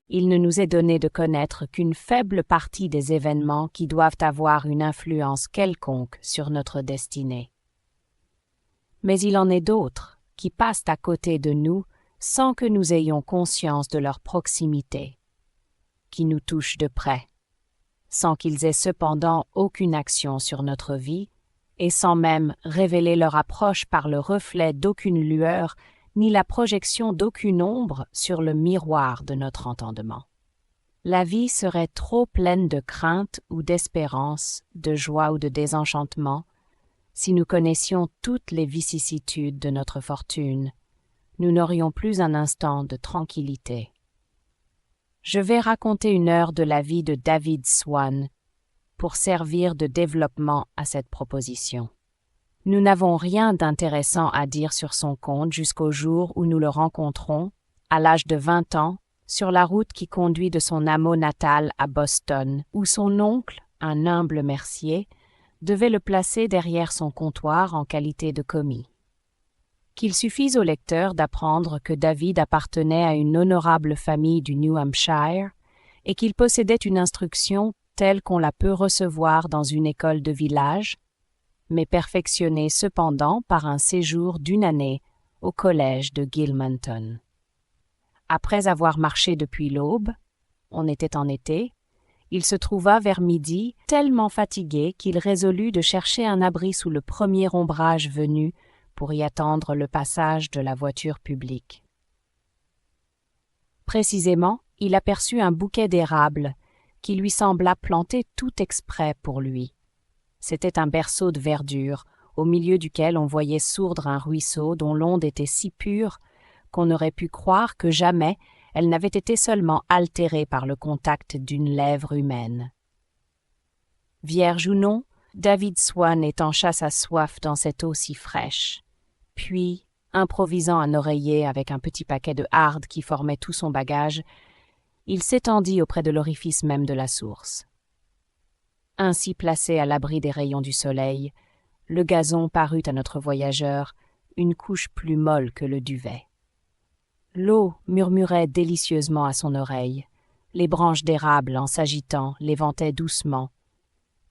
il ne nous est donné de connaître qu'une faible partie des événements qui doivent avoir une influence quelconque sur notre destinée. Mais il en est d'autres qui passent à côté de nous sans que nous ayons conscience de leur proximité, qui nous touchent de près, sans qu'ils aient cependant aucune action sur notre vie, et sans même révéler leur approche par le reflet d'aucune lueur, ni la projection d'aucune ombre sur le miroir de notre entendement. La vie serait trop pleine de crainte ou d'espérance, de joie ou de désenchantement, si nous connaissions toutes les vicissitudes de notre fortune. Nous n'aurions plus un instant de tranquillité. Je vais raconter une heure de la vie de David Swann pour servir de développement à cette proposition. Nous n'avons rien d'intéressant à dire sur son compte jusqu'au jour où nous le rencontrons, à l'âge de 20 ans, sur la route qui conduit de son hameau natal à Boston, où son oncle, un humble mercier, devait le placer derrière son comptoir en qualité de commis. Qu'il suffise au lecteur d'apprendre que David appartenait à une honorable famille du New Hampshire et qu'il possédait une instruction telle qu'on la peut recevoir dans une école de village, mais perfectionnée cependant par un séjour d'une année au collège de Gilmanton. Après avoir marché depuis l'aube, on était en été, il se trouva vers midi tellement fatigué qu'il résolut de chercher un abri sous le premier ombrage venu pour y attendre le passage de la voiture publique. Précisément, il aperçut un bouquet d'érables qui lui sembla planté tout exprès pour lui. C'était un berceau de verdure, au milieu duquel on voyait sourdre un ruisseau dont l'onde était si pure qu'on aurait pu croire que jamais elle n'avait été seulement altérée par le contact d'une lèvre humaine. Vierge ou non, David Swann étancha sa soif dans cette eau si fraîche. Puis, improvisant un oreiller avec un petit paquet de hardes qui formait tout son bagage, il s'étendit auprès de l'orifice même de la source. Ainsi placé à l'abri des rayons du soleil, le gazon parut à notre voyageur une couche plus molle que le duvet. L'eau murmurait délicieusement à son oreille, les branches d'érable en s'agitant l'éventaient doucement.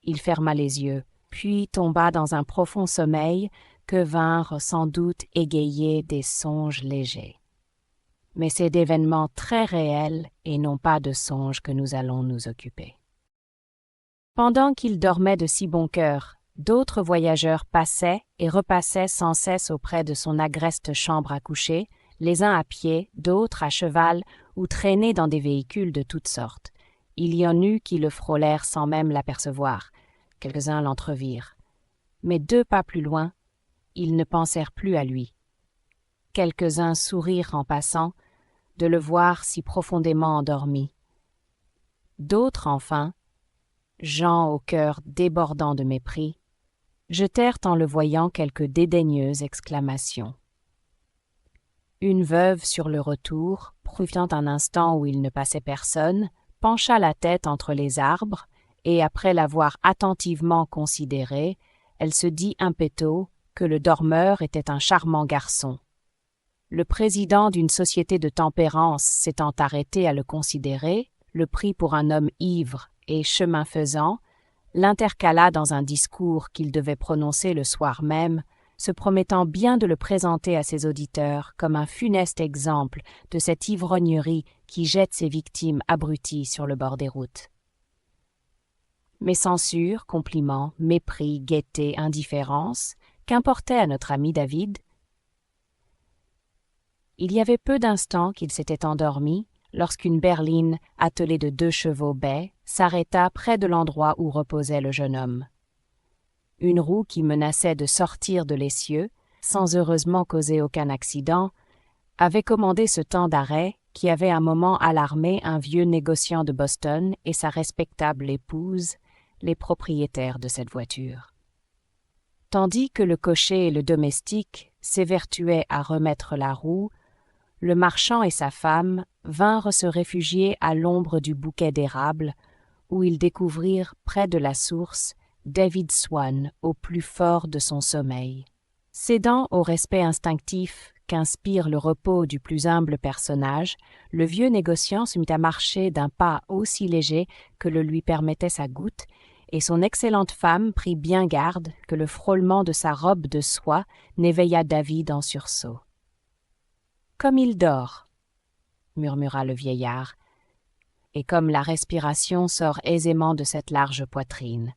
Il ferma les yeux, puis tomba dans un profond sommeil que vinrent sans doute égayer des songes légers. Mais c'est d'événements très réels et non pas de songes que nous allons nous occuper. Pendant qu'il dormait de si bon cœur, d'autres voyageurs passaient et repassaient sans cesse auprès de son agreste chambre à coucher, les uns à pied, d'autres à cheval ou traînés dans des véhicules de toutes sortes. Il y en eut qui le frôlèrent sans même l'apercevoir. Quelques-uns l'entrevirent. Mais 2 pas plus loin, ils ne pensèrent plus à lui. Quelques-uns sourirent en passant de le voir si profondément endormi. D'autres, enfin, gens au cœur débordant de mépris, jetèrent en le voyant quelques dédaigneuses exclamations. Une veuve sur le retour, profitant un instant où il ne passait personne, pencha la tête entre les arbres et, après l'avoir attentivement considéré, elle se dit in petto que le dormeur était un charmant garçon. Le président d'une société de tempérance s'étant arrêté à le considérer, le prit pour un homme ivre et, chemin faisant, l'intercala dans un discours qu'il devait prononcer le soir même, se promettant bien de le présenter à ses auditeurs comme un funeste exemple de cette ivrognerie qui jette ses victimes abruties sur le bord des routes. Mais censure, compliments, mépris, gaieté, indifférence, qu'importait à notre ami David? Il y avait peu d'instants qu'il s'était endormi lorsqu'une berline attelée de 2 chevaux bais s'arrêta près de l'endroit où reposait le jeune homme. Une roue qui menaçait de sortir de l'essieu, sans heureusement causer aucun accident, avait commandé ce temps d'arrêt qui avait un moment alarmé un vieux négociant de Boston et sa respectable épouse, les propriétaires de cette voiture. Tandis que le cocher et le domestique s'évertuaient à remettre la roue, le marchand et sa femme vinrent se réfugier à l'ombre du bouquet d'érables, où ils découvrirent près de la source David Swann au plus fort de son sommeil. Cédant au respect instinctif qu'inspire le repos du plus humble personnage, le vieux négociant se mit à marcher d'un pas aussi léger que le lui permettait sa goutte, et son excellente femme prit bien garde que le frôlement de sa robe de soie n'éveillât David en sursaut. « Comme il dort, » murmura le vieillard, et comme la respiration sort aisément de cette large poitrine.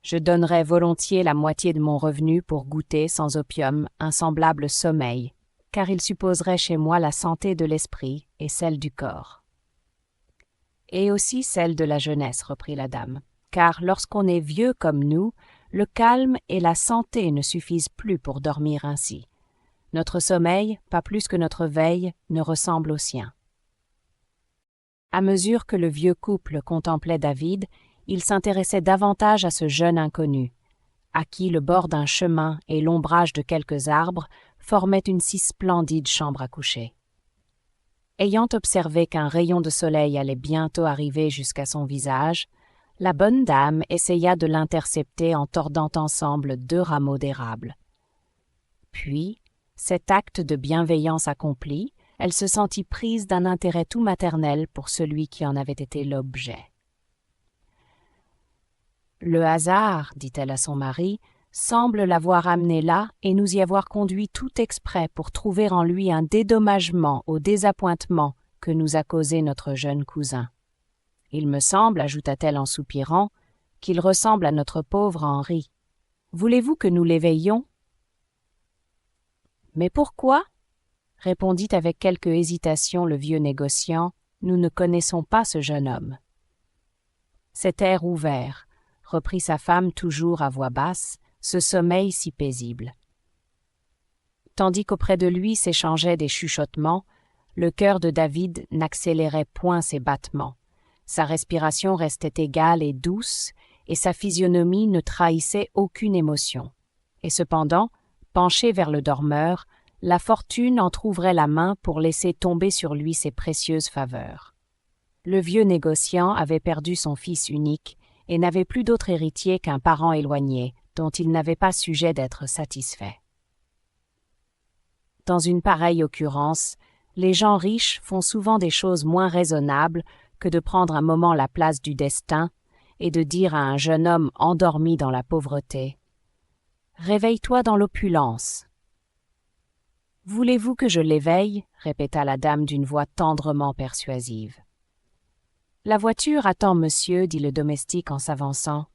Je donnerais volontiers la moitié de mon revenu pour goûter sans opium un semblable sommeil, car il supposerait chez moi la santé de l'esprit et celle du corps. Et aussi celle de la jeunesse, reprit la dame, car lorsqu'on est vieux comme nous, le calme et la santé ne suffisent plus pour dormir ainsi. Notre sommeil, pas plus que notre veille, ne ressemble au sien. À mesure que le vieux couple contemplait David, il s'intéressait davantage à ce jeune inconnu, à qui le bord d'un chemin et l'ombrage de quelques arbres formaient une si splendide chambre à coucher. Ayant observé qu'un rayon de soleil allait bientôt arriver jusqu'à son visage, la bonne dame essaya de l'intercepter en tordant ensemble 2 rameaux d'érable. Puis, cet acte de bienveillance accompli, elle se sentit prise d'un intérêt tout maternel pour celui qui en avait été l'objet. « Le hasard, dit-elle à son mari, semble l'avoir amené là et nous y avoir conduit tout exprès pour trouver en lui un dédommagement au désappointement que nous a causé notre jeune cousin. Il me semble, ajouta-t-elle en soupirant, qu'il ressemble à notre pauvre Henri. Voulez-vous que nous l'éveillions ? » « Mais pourquoi ?» répondit avec quelque hésitation le vieux négociant, « nous ne connaissons pas ce jeune homme. » Cet air ouvert, reprit sa femme toujours à voix basse, ce sommeil si paisible. Tandis qu'auprès de lui s'échangeaient des chuchotements, le cœur de David n'accélérait point ses battements. Sa respiration restait égale et douce, et sa physionomie ne trahissait aucune émotion. Et cependant, penché vers le dormeur, la fortune entr'ouvrait la main pour laisser tomber sur lui ses précieuses faveurs. Le vieux négociant avait perdu son fils unique et n'avait plus d'autre héritier qu'un parent éloigné, dont il n'avait pas sujet d'être satisfait. Dans une pareille occurrence, les gens riches font souvent des choses moins raisonnables que de prendre un moment la place du destin et de dire à un jeune homme endormi dans la pauvreté « Réveille-toi dans l'opulence ». « Voulez-vous que je l'éveille » répéta la dame d'une voix tendrement persuasive. « La voiture attend monsieur, dit le domestique en s'avançant.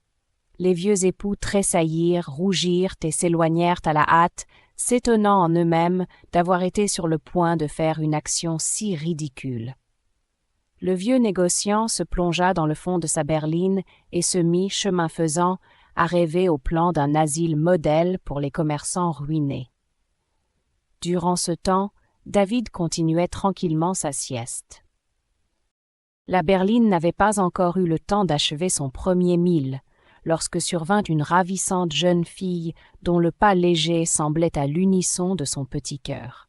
Les vieux époux tressaillirent, rougirent et s'éloignèrent à la hâte, s'étonnant en eux-mêmes d'avoir été sur le point de faire une action si ridicule. Le vieux négociant se plongea dans le fond de sa berline et se mit, chemin faisant, à rêver au plan d'un asile modèle pour les commerçants ruinés. Durant ce temps, David continuait tranquillement sa sieste. La berline n'avait pas encore eu le temps d'achever son premier mille, lorsque survint une ravissante jeune fille dont le pas léger semblait à l'unisson de son petit cœur.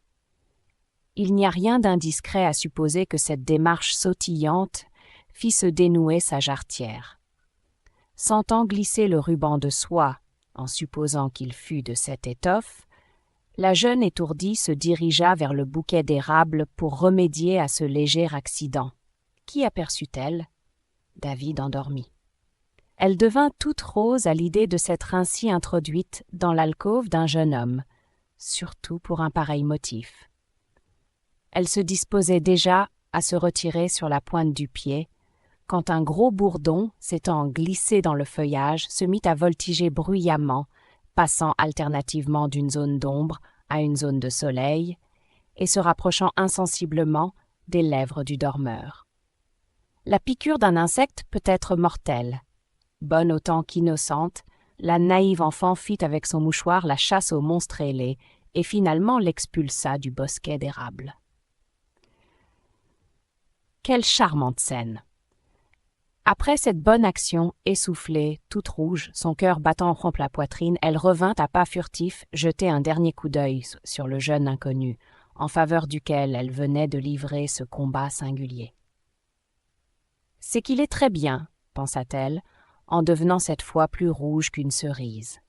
Il n'y a rien d'indiscret à supposer que cette démarche sautillante fit se dénouer sa jarretière. Sentant glisser le ruban de soie, en supposant qu'il fût de cette étoffe, la jeune étourdie se dirigea vers le bouquet d'érable pour remédier à ce léger accident. Qui aperçut-elle ? David endormi. Elle devint toute rose à l'idée de s'être ainsi introduite dans l'alcôve d'un jeune homme, surtout pour un pareil motif. Elle se disposait déjà à se retirer sur la pointe du pied, quand un gros bourdon, s'étant glissé dans le feuillage, se mit à voltiger bruyamment, passant alternativement d'une zone d'ombre à une zone de soleil, et se rapprochant insensiblement des lèvres du dormeur. La piqûre d'un insecte peut être mortelle. Bonne autant qu'innocente, la naïve enfant fit avec son mouchoir la chasse au monstre ailé et finalement l'expulsa du bosquet d'érable. Quelle charmante scène! Après cette bonne action, essoufflée, toute rouge, son cœur battant contre la poitrine, elle revint à pas furtifs jeter un dernier coup d'œil sur le jeune inconnu, en faveur duquel elle venait de livrer ce combat singulier. « C'est qu'il est très bien, » pensa-t-elle, en devenant cette fois plus rouge qu'une cerise.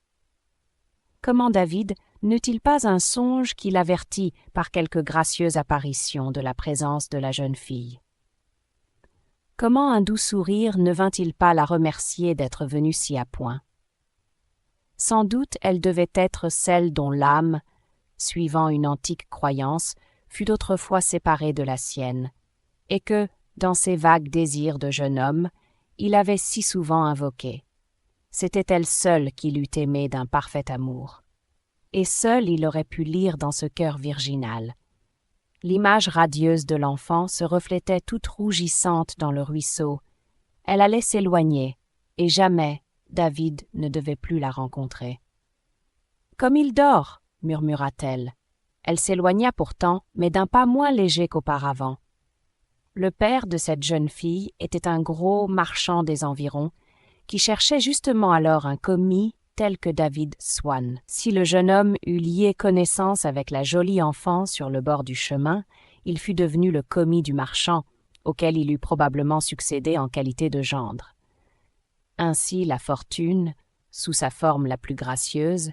« Comment David, N'eut-il pas un songe qui l'avertit par quelque gracieuse apparition de la présence de la jeune fille? Comment un doux sourire ne vint-il pas la remercier d'être venue si à point? Sans doute elle devait être celle dont l'âme, suivant une antique croyance, fut autrefois séparée de la sienne, et que, dans ses vagues désirs de jeune homme, il avait si souvent invoquée. C'était elle seule qui l'eût aimé d'un parfait amour. Et seul il aurait pu lire dans ce cœur virginal. L'image radieuse de l'enfant se reflétait toute rougissante dans le ruisseau. Elle allait s'éloigner, et jamais David ne devait plus la rencontrer. « Comme il dort !» murmura-t-elle. Elle s'éloigna pourtant, mais d'un pas moins léger qu'auparavant. Le père de cette jeune fille était un gros marchand des environs, qui cherchait justement alors un commis tel que David Swan. Si le jeune homme eût lié connaissance avec la jolie enfant sur le bord du chemin, il fût devenu le commis du marchand, auquel il eût probablement succédé en qualité de gendre. Ainsi la fortune, sous sa forme la plus gracieuse,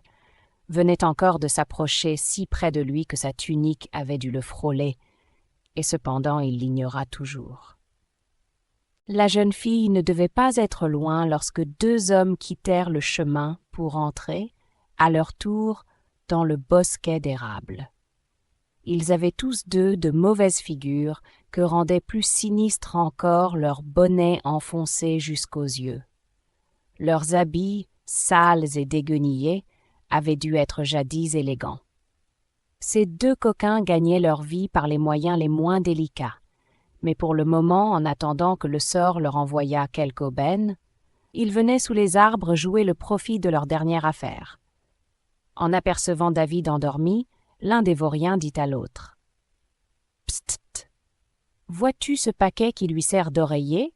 venait encore de s'approcher si près de lui que sa tunique avait dû le frôler, et cependant il l'ignora toujours. La jeune fille ne devait pas être loin lorsque deux hommes quittèrent le chemin pour entrer, à leur tour, dans le bosquet d'érables. Ils avaient tous deux de mauvaises figures que rendaient plus sinistres encore leurs bonnets enfoncés jusqu'aux yeux. Leurs habits, sales et déguenillés, avaient dû être jadis élégants. Ces deux coquins gagnaient leur vie par les moyens les moins délicats. Mais pour le moment, en attendant que le sort leur envoyât quelque aubaine, ils venaient sous les arbres jouer le profit de leur dernière affaire. En apercevant David endormi, l'un des vauriens dit à l'autre « Psst, vois-tu ce paquet qui lui sert d'oreiller ?»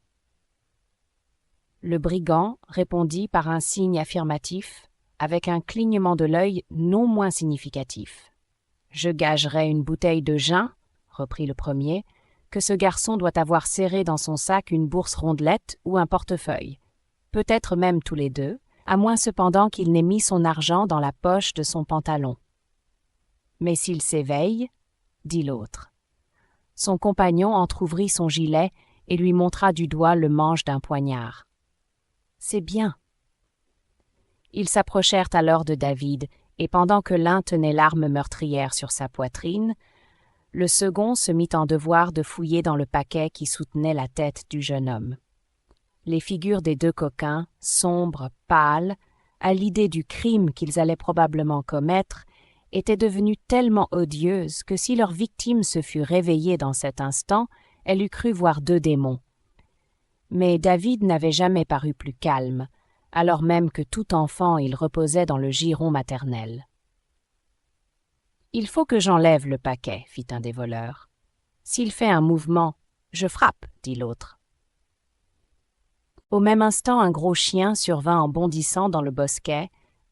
Le brigand répondit par un signe affirmatif, avec un clignement de l'œil non moins significatif. « Je gagerais une bouteille de gin, » reprit le premier, que ce garçon doit avoir serré dans son sac une bourse rondelette ou un portefeuille, peut-être même tous les deux, à moins cependant qu'il n'ait mis son argent dans la poche de son pantalon. « Mais s'il s'éveille, » dit l'autre. Son compagnon entr'ouvrit son gilet et lui montra du doigt le manche d'un poignard. « C'est bien. » Ils s'approchèrent alors de David, et pendant que l'un tenait l'arme meurtrière sur sa poitrine, le second se mit en devoir de fouiller dans le paquet qui soutenait la tête du jeune homme. Les figures des deux coquins, sombres, pâles, à l'idée du crime qu'ils allaient probablement commettre, étaient devenues tellement odieuses que si leur victime se fût réveillée dans cet instant, elle eût cru voir deux démons. Mais David n'avait jamais paru plus calme, alors même que tout enfant il reposait dans le giron maternel. « Il faut que j'enlève le paquet, » fit un des voleurs. « S'il fait un mouvement, je frappe, » dit l'autre. Au même instant, un gros chien survint en bondissant dans le bosquet,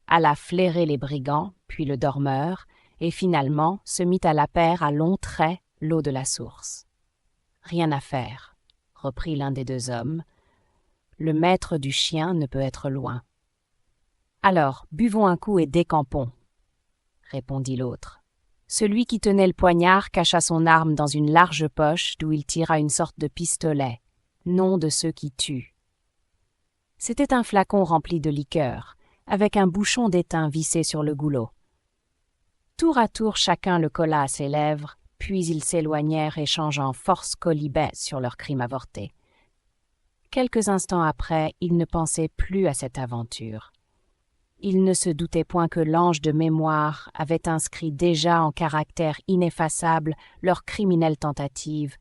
alla flairer les brigands, puis le dormeur, et finalement se mit à la paire à longs traits l'eau de la source. « Rien à faire, » reprit l'un des deux hommes. « Le maître du chien ne peut être loin. »« Alors, buvons un coup et décampons, » répondit l'autre. Celui qui tenait le poignard cacha son arme dans une large poche d'où il tira une sorte de pistolet, nom de ceux qui tuent. C'était un flacon rempli de liqueur, avec un bouchon d'étain vissé sur le goulot. Tour à tour chacun le colla à ses lèvres, puis ils s'éloignèrent échangeant force quolibets sur leur crime avorté. Quelques instants après, ils ne pensaient plus à cette aventure. Ils ne se doutaient point que l'ange de mémoire avait inscrit déjà en caractère ineffaçable leur criminelle tentative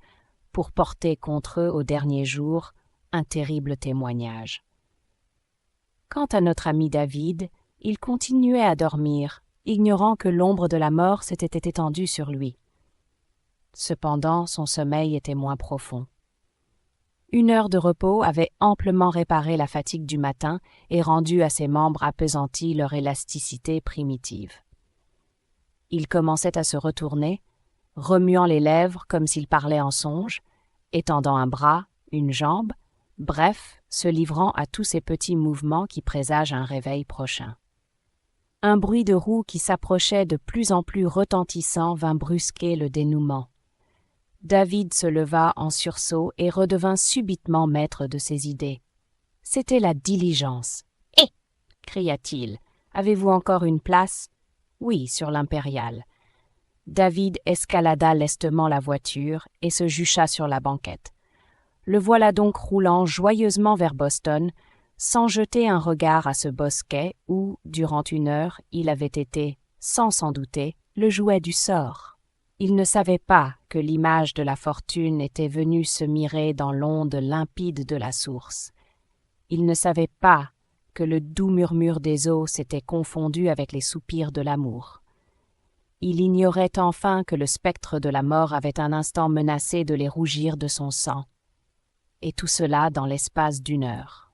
pour porter contre eux au dernier jour un terrible témoignage. Quant à notre ami David, il continuait à dormir, ignorant que l'ombre de la mort s'était étendue sur lui. Cependant, son sommeil était moins profond. 1 heure de repos avait amplement réparé la fatigue du matin et rendu à ses membres appesantis leur élasticité primitive. Il commençait à se retourner, remuant les lèvres comme s'il parlait en songe, étendant un bras, une jambe, bref, se livrant à tous ces petits mouvements qui présagent un réveil prochain. Un bruit de roues qui s'approchait de plus en plus retentissant vint brusquer le dénouement. David se leva en sursaut et redevint subitement maître de ses idées. C'était la diligence. « Hé !» cria-t-il. « Avez-vous encore une place ?»« Oui, sur l'impériale. » David escalada lestement la voiture et se jucha sur la banquette. Le voilà donc roulant joyeusement vers Boston, sans jeter un regard à ce bosquet où, durant 1 heure, il avait été, sans s'en douter, le jouet du sort. Il ne savait pas que l'image de la fortune était venue se mirer dans l'onde limpide de la source. Il ne savait pas que le doux murmure des eaux s'était confondu avec les soupirs de l'amour. Il ignorait enfin que le spectre de la mort avait un instant menacé de les rougir de son sang. Et tout cela dans l'espace d'1 heure.